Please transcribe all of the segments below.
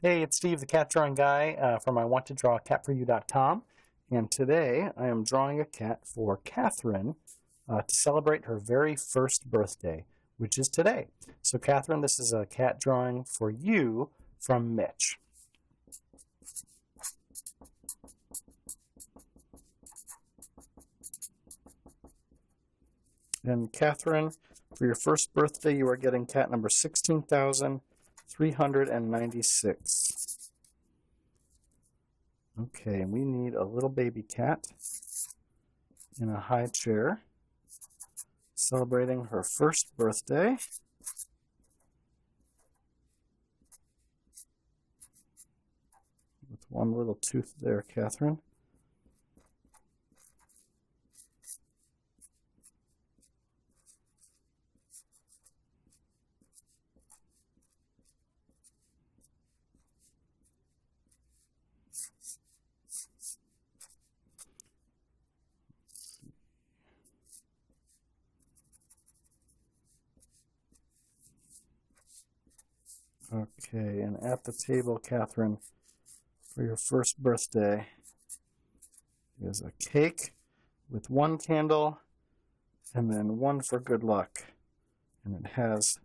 Hey, it's Steve, the cat drawing guy from iwanttodrawacatforyou.com, and today I am drawing a cat for Catherine to celebrate her very first birthday, which is today. So Catherine, this is a cat drawing for you from Mitch. And Catherine, for your first birthday, you are getting cat number 16,396. Okay, and we need a little baby cat in a high chair celebrating her first birthday. With one little tooth there, Catherine. Okay, and at the table, Catherine, for your first birthday is a cake with one candle and then one for good luck. And it has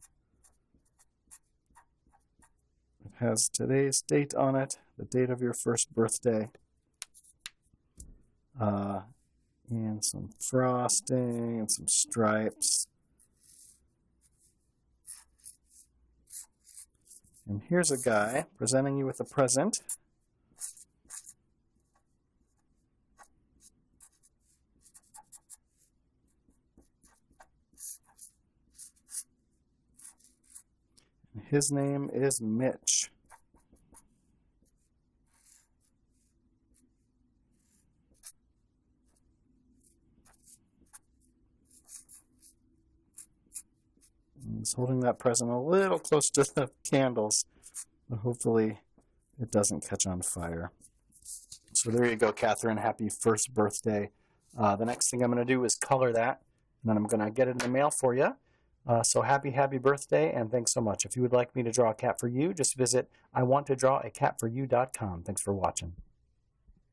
today's date on it, the date of your first birthday, and some frosting and some stripes. And here's a guy presenting you with a present. And his name is Mitch. He's holding that present a little close to the candles, but hopefully it doesn't catch on fire. So there you go, Catherine. Happy first birthday. The next thing I'm going to do is color that, and then I'm going to get it in the mail for you. So happy birthday, and thanks so much. If you would like me to draw a cat for you, just visit iwanttodrawacatforyou.com. Thanks for watching.